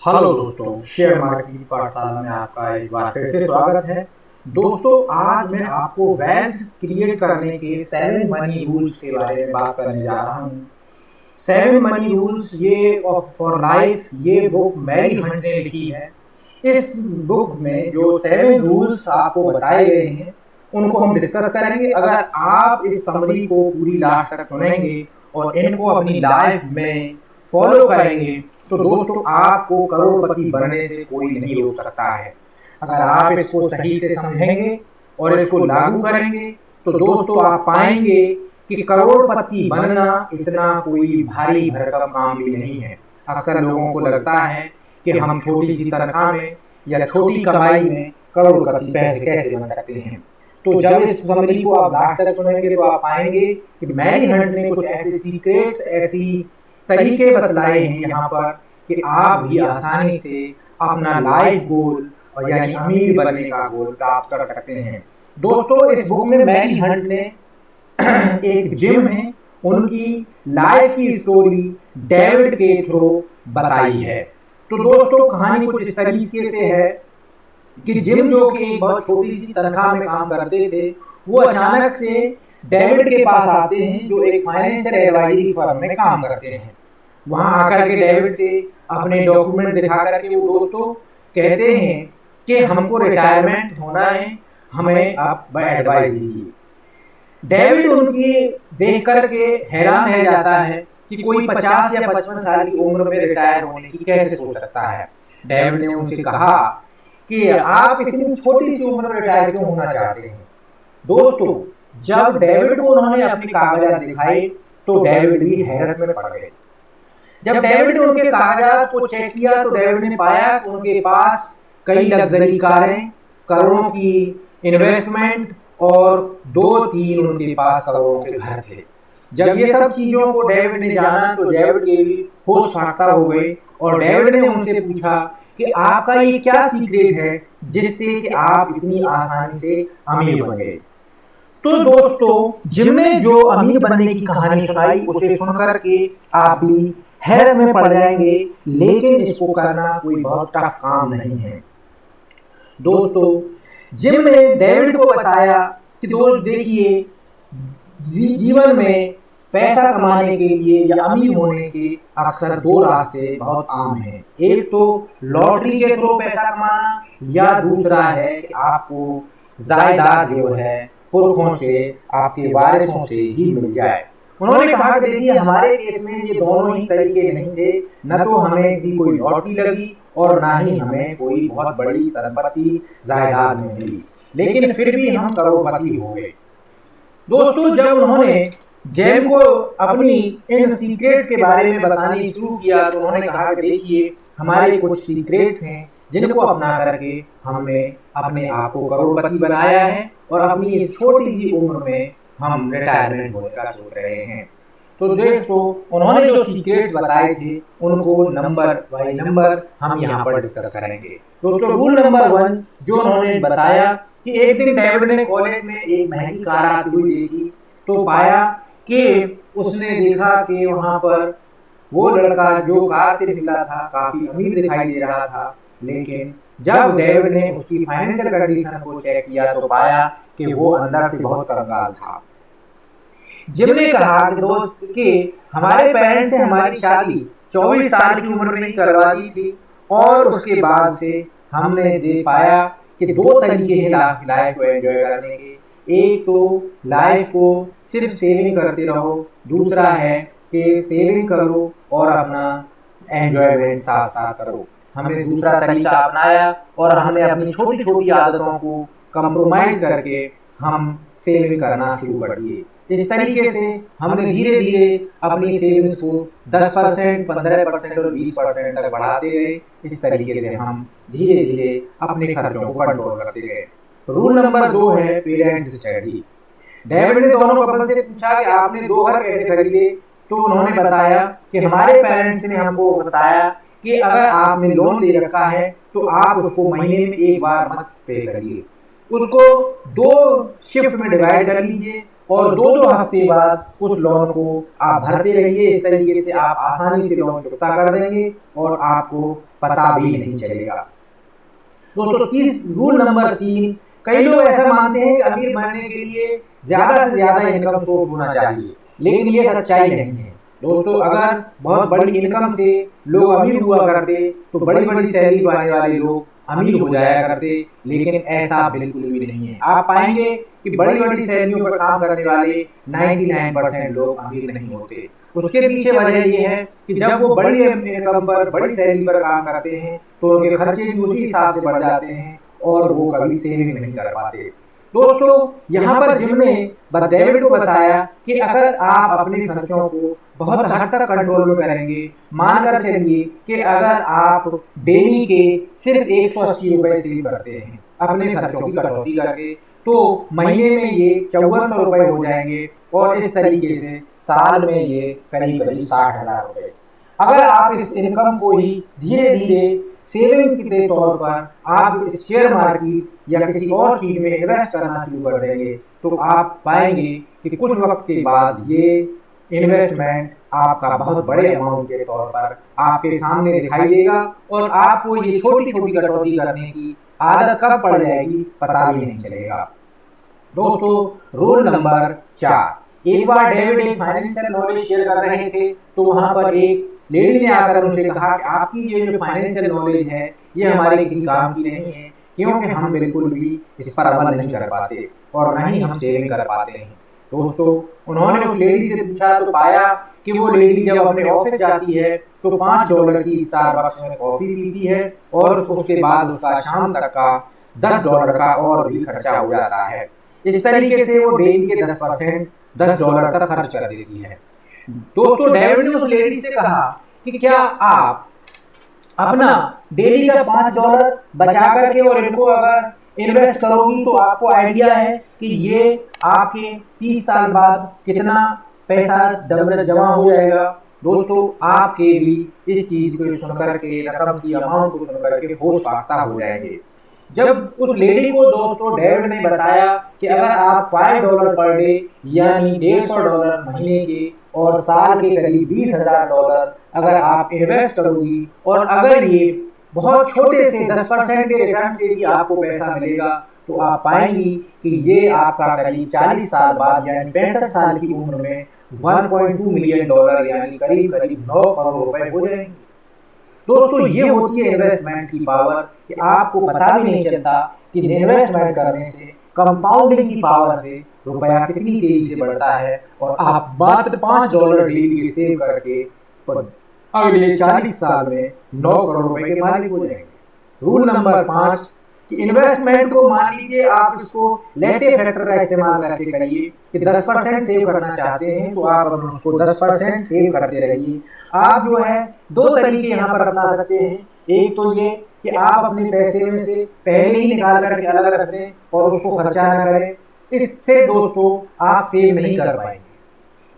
Hello दोस्तों, share market पाठशाला में आपका एक बार फिर से स्वागत है। दोस्तों, आज मैं आपको वेल्थ क्रिएट करने के 7 मनी रूल्स के बारे में बात करने जा रहा हूँ। 7 मनी रूल्स ये फॉर लाइफ, ये बुक मैरी हंट ने लिखी है। इस बुक में जो 7 रूल्स आपको बताए गए हैं उनको हम डिस्कस करेंगे। अगर आप इस समरी को पूरी लास्ट तक सुनेंगे और इनको अपनी लाइफ में फॉलो करेंगे तो दोस्तों आपको करोड़पति बनने से कोई नहीं रोक सकता है। अगर आप इसको सही से समझेंगे और इसको लागू करेंगे तो दोस्तों आप पाएंगे कि करोड़पति बनना इतना कोई भारी भरकम काम भी नहीं है। अक्सर लोगों को लगता है कि हम छोटी सी तनख्वाह में या छोटी कमाई में करोड़पति पैसे कैसे बन सकते हैं। तो जब इस समरी को आप लास्ट तक सुनेंगे तो आप पाएंगे कि मैरी हंट ने कुछ ऐसे सीक्रेट्स, ऐसी तरीके बतलाए हैं यहाँ पर कि आप भी आसानी से अपना लाइफ गोल और यानी अमीर बनने का गोल प्राप्त कर सकते हैं। दोस्तों, इस बुक में मैरी हंट ने एक जिम है, उनकी लाइफ की स्टोरी डेविड के थ्रू बताई है। तो दोस्तों, कहानी कुछ इस तरीके से है कि जिम जो कि एक बहुत छोटी सी तनख्वाह में काम करते थे, वो अचानक से डेविड के पास आते हैं जो एक फाइनेंशियल एडवाइजरी फर्म में काम करते हैं। वहां आकर के डेविड से अपने डॉक्यूमेंट दिखा करके वो दोस्तों कहते हैं कि हमको रिटायरमेंट होना है, हमें आप एडवाइस दीजिए। डेविड उनकी देख करके हैरान रह जाता है कि कोई 50 या 55 साल की उम्र में रिटायर होने की कैसे सोच सकता है। डेविड ने उनसे कहा कि आप इतनी छोटी सी उम्र में रिटायर क्यों होना चाहते हैं। दोस्तों, जब डेविड को उन्होंने अपने कागजात दिखाए तो डेविड भी हैरत में पड़ गए। जब डेविड ने उनके कागजात को चेक किया तो डेविड ने पाया कि उनके पास कई लग्जरी कारें, करोड़ों की इन्वेस्टमेंट और 2-3 उनके पास करोड़ों के घर थे। जब ये सब चीजों को डेविड ने जाना तो डेविड के भी होश फाख्ता हो गए और डेविड ने उनसे पूछा कि आपका ये क्या सीक्रेट है जिससे कि आप इतनी आसानी से अमीर बन गए। तो दोस्तों, जिम ने जो अमीर बनने की कहानी सुनाई उसे सुनकर के आप भी हैरत में पड़ जाएंगे, लेकिन इसको करना कोई बहुत टफ काम नहीं है। दोस्तों, जिम ने डेविड को बताया कि दोस्त देखिए, जीवन में पैसा कमाने के लिए या अमीर होने के अक्सर 2 रास्ते बहुत आम हैं। एक तो लॉटरी के थ्रू पैसा कमाना या दूसरा है कि आपको जायदाद जो है पुरखों से, आपके वारिसों से ही मिल जाए। उन्होंने कहा कि देखिए, हमारे केस में ये दोनों ही तरीके नहीं थे। न तो हमें भी कोई लॉटरी लगी और ना ही हमें कोई बहुत बड़ी संपत्ति जायदाद में मिली, लेकिन फिर भी हम करोड़पति हो गए। दोस्तों, जब उन्होंने जेम को अपनी इन सीक्रेट्स के बारे में बताने शुरू किया तो उन्होंने कहा कि देखिए, हमारे कुछ सीक्रेट्स हैं जिनको अपना करके हमने अपने आप को करोड़पति बनाया है और अपनी इस छोटी सी उम्र में हम रिटायरमेंट होने का सोच रहे हैं। तो दोस्तों, उन्होंने जो सीक्रेट्स बताए थे उनको नंबर बाय नंबर हम यहाँ पर डिस्कस करेंगे। दोस्तों, रूल नंबर 1 जो उन्होंने बताया कि एक दिन डेविड ने कॉलेज में एक महंगी कार आती हुई देखी तो पाया कि उसने देखा कि वहां पर वो लड़का जो कार से निकला था काफी अमीर दिखाई दे रहा था, लेकिन जब डेविड ने उसकी फाइनेंशियल कंडीशन को चेक किया तो पाया कि वो अंदर से बहुत कंगाल था। जिम ने कहा कि दोस्त कि हमारे पेरेंट्स से हमारी शादी 24 साल की उम्र में ही करवा दी थी और उसके बाद से हमने देख पाया कि 2 तरीके हैं लाइफ को एंजॉय करने के। एक तो लाइफ को सिर्फ सेविंग करते रहो, दूसरा है कि सेविंग करो और अपना एंजॉयमेंट साथ साथ करो। हमने दूसरा तरीका अपनाया और हमने अपनी छोटी छोटी आदतों को कंप्रोमाइज करके हम सेविंग करना शुरू कर दिए। इस तरीके से हमने धीरे धीरे अपनी सेविंग्स को 10%, 15% और 20% तक बढ़ाते गए। इस तरीके से हम धीरे धीरे अपने खर्चों को कंट्रोल करते गए। रूल नंबर 2 है पेरेंट्स स्ट्रेटजी। डेविड ने दोनों कपल से पूछा कि आपने 2 घर कैसे खरीदे, तो उन्होंने बताया कि हमारे पेरेंट्स ने हमको बताया कि अगर आपने लोन ले रखा है तो आप उसको महीने में एक बार मत पे करिए, उसको 2 शिफ्ट में डिवाइड कर लीजिए और 2-2 हफ्ते बाद उस लोन को आप भरते रहिए। इस तरीके से आप आसानी से लोन चुकता कर देंगे और आपको पता भी नहीं चलेगा। दोस्तों रूल नंबर 3, कई लोग ऐसा मानते हैं कि अमीर बनने के लिए ज्यादा से ज्यादा इनकम सोर्स होना चाहिए, लेकिन ये सच्चाई नहीं है। दोस्तों अगर बहुत बड़ी इनकम से लोग अमीर हुआ करते तो बड़ी बड़ी सैलरी पाने वाले लोग अमीर हो जाया करते, लेकिन ऐसा बिल्कुल भी नहीं है। आप पाएंगे कि बड़ी बड़ी सैलरियों पर काम करने वाले 99% लोग अमीर नहीं होते। उसके पीछे वजह ये है कि जब वो बड़ी इनकम पर बड़ी सैलरी पर काम करते हैं तो उनके खर्चे भी उसी हिसाब से बढ़ जाते हैं और वो कभी सेविंग नहीं कर पाते। दोस्तों यहाँ पर जिम ने डेविड को बताया कि अगर आप अपने खर्चों को बहुत हद तक कंट्रोल में करेंगे, मानकर चलिए कि अगर आप डेली के सिर्फ 180 रुपए सेव करते हैं अपने खर्चों की कटौती करके, तो महीने में ये 5400 रुपए हो जाएंगे और इस तरीके से साल में ये करीब करीब 60,000 रुपए। अगर आप इस इनकम को ही धीरे धीरे सेविंग के तौर पर आप इस शेयर मार्केट या किसी और चीज में इन्वेस्ट करना शुरू कर देंगे तो आप पाएंगे कि कुछ वक्त के बाद ये इन्वेस्टमेंट आपका बहुत बड़े अमाउंट के तौर पर आपके सामने दिखाई देगा और आपको ये छोटी छोटी कटौती करने की आदत कब पड़ जाएगी पता भी नहीं चलेगा। दोस्तों रूल नंबर 4, एक बार डेविड एक फाइनेंशियल नॉलेज शेयर कर रहे थे तो वहां पर एक लेडी ने आकर उनसे कहा कि आपकी ये जो फाइनेंशियल नॉलेज है ये हमारे किसी काम की नहीं है, क्योंकि हम बिल्कुल भी इस पर अमल नहीं कर पाते और न ही हम सेविंग कर पाते हैं। दोस्तों उन्होंने उस लेडी से पूछा तो पाया कि वो लेडी जब अपने ऑफिस जाती है तो $5 की स्टारबक्स में कॉफी पीती है और उसके बाद उसका शाम तक का $10 का और भी खर्चा हो जाता है। इस तरीके से वो डेली के 10% $10 तक खर्च कर देती है। दोस्तों डेविड ने उस लेडी से कहा कि क्या आप अपना डेली का $5 बचा करके और इनको अगर इन्वेस्ट करोगी तो आपको आइडिया है कि ये आपके 30 साल बाद कितना पैसा डबल जमा हो जाएगा। दोस्तों आपके भी इस चीज को सुनकर के रकम की अमाउंट को सुनकर के होश फाख्ता हो जाएंगे। जब उस लेडी को दोस्तों डेविड ने बताया कि अगर आप $5 पर डे यानी $150 महीने के और साल के करीब $20,000 अगर आप इन्वेस्ट करोगी और अगर ये बहुत छोटे से 10% के रिटर्न से भी आपको पैसा मिलेगा तो आप पाएंगी कि ये आपका करीब 40 साल बाद यानी 65 साल की उम्र में $1.2 मिलियन यानी करीब करीब 9 करोड़ रुपए हो जाएंगे। दोस्तों ये होती है इन्वेस्टमेंट की पावर कि आपको पता भी नहीं चलता कि इन्वेस्टमेंट करने से कंपाउंडिंग की पावर से रुपया कितनी तेजी से बढ़ता है और आप मात्र $5 डेली सेव करके अगले 40 साल में 9 करोड़ रुपए के मालिक हो जाएंगे। रूल नंबर 5 कि इन्वेस्टमेंट को मान लीजिए आप इसको लेटे फैक्टर का इस्तेमाल करके करिए कि 10% सेव करना चाहते हैं तो आप उसको 10% सेव करते रहिए। आप जो है 2 तरीके यहाँ पर अपना सकते हैं। एक तो ये कि आप अपने पैसे में से पहले ही निकाल करके अलग रख दें और उसको खर्चा न करें। इससे दोस्तों आप सेव नहीं कर पाएंगे,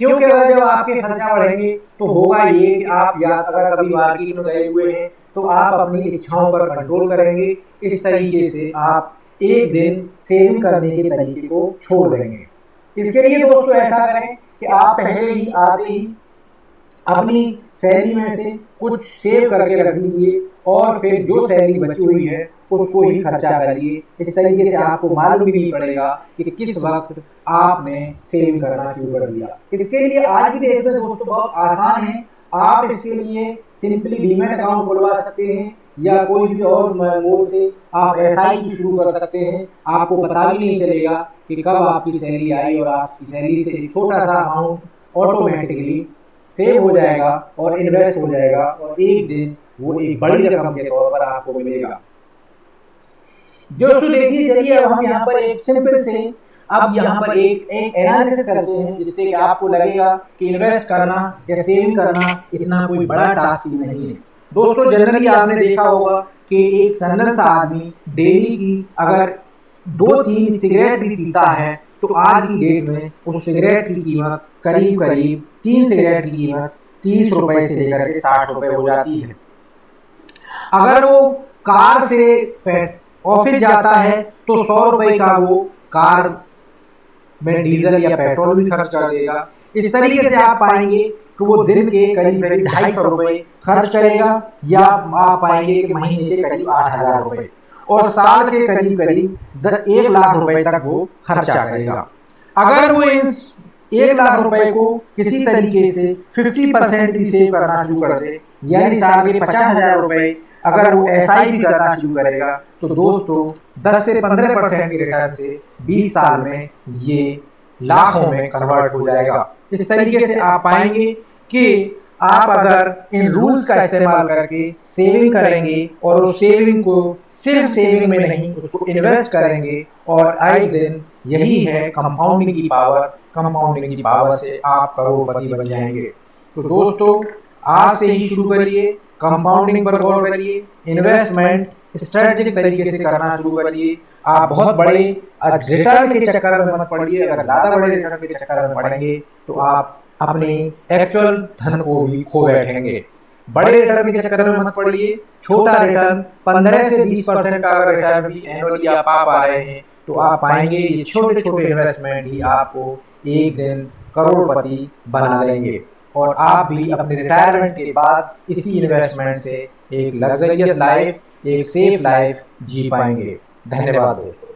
क्योंकि अगर जब आपके खर्चा बढ़ेंगे तो होगा ये कि आप या अगर कभी मार्केट में गए हुए हैं तो आप अपनी इच्छाओं पर कंट्रोल करेंगे। इस तरीके से आप एक दिन सेविंग करने के तरीके को छोड़ देंगे। इसके लिए दोस्तों ऐसा करें कि आप पहले ही आते ही अपनी सैलरी में से कुछ सेव करके रख लीजिए और फिर जो सैलरी बची हुई है उसको ही खर्चा करिए। इस तरीके से आपको मालूम भी नहीं पड़ेगा कि किस वक्त आपने सेविंग करना शुरू कर दिया। इसके लिए आज की डेट में दोस्तों बहुत आसान है। आप इसके लिए सिंपली डीमैट अकाउंट खुलवा सकते हैं या कोई भी और मोड से आप एसआईपी शुरू कर सकते हैं। आपको पता भी नहीं चलेगा कि कब आपकी सैलरी आई और आपकी सैलरी से छोटा सा अमाउंट ऑटोमेटिकली सेव हो जाएगा और इन्वेस्ट हो जाएगा और एक दिन वो एक बड़ी रकम के तौर पर आपको मिलेगा। दोस्तों देखिए चलिए अब हम यहाँ पर एक सिंपल से अब यहाँ पर एक एनालिसिस करते हैं जिससे कि आपको लगेगा कि इन्वेस्ट करना या सेविंग करना इतना कोई बड़ा टास्क ही नहीं है। दोस्तों जनरली आपने देखा होगा कि एक सन्नल सा आदमी डेली की अगर 2-3 सिगरेट भी पीता है तो आज की डेट में उस सिगरेट की कीमत करीब करीब 3 सिगरेट की कीमत 30 रुपए से लेकर के 60 रुपए हो जाती है। अगर वो कार से ऑफिस जाता है तो 100 रुपए का वो कार में डीजल या पेट्रोल भी खर्च कर देगा। इस तरीके से आप पाएंगे कि वो दिन के करीब 250 रुपए खर्च करेगा, या आप पाएंगे कि महीने के करीब 8000 रुपए, और साल के करीब करीब 1 लाख रुपए तक वो खर्चा करेगा। अगर वो इन 1 लाख रुपए को किसी तरीके से 50% भी सेव करना शुरू कर दे, यानी साल के 50,000 रुपए अगर वो SIP करना शुरू करेगा, तो दोस्तों 10 से 15% की रिटर्न से 20 साल में ये लाखों में कन्वर्ट हो जाएगा। इस तरीके से आप पाएंगे कि आप अगर इन रूल्स का इस्तेमाल करके सेविंग करेंगे और उस सेविंग को सिर्फ सेविंग में नहीं, उसको इन्वेस्ट करेंगे, और आए दिन यही है कंपाउंडिंग की पावर। कंपाउंडिंग की पावर से आप करोड़पति बन जाएंगे। तो दोस्तों आज से ही शुरू करिए, कंपाउंडिंग पर गौर करिए, इन्वेस्टमेंट स्ट्रेटेजिक तरीके से करना शुरू करिए। आप बहुत बड़े रिटर्न के चक्कर में मत पड़िए। अगर ज़्यादा बड़े रिटर्न के चक्कर में पड़ेंगे तो आप अपने एक्चुअल धन को भी खो बैठेंगे। बड़े रिटर्न के चक्कर में मत पड़िए। छोटा रिटर्न 15 से 20% का अगर रिटर्न भी एनुअली आप पा रहे हैं, तो आप पाएंगे ये छोटे छोटे इन्वेस्टमेंट ही आपको एक दिन करोड़पति बना देंगे, और आप भी अपने रिटायरमेंट के बाद इसी इन्वेस्टमेंट से एक लग्जरियस लाइफ, एक सेफ लाइफ जी पाएंगे। धन्यवाद दोस्तों।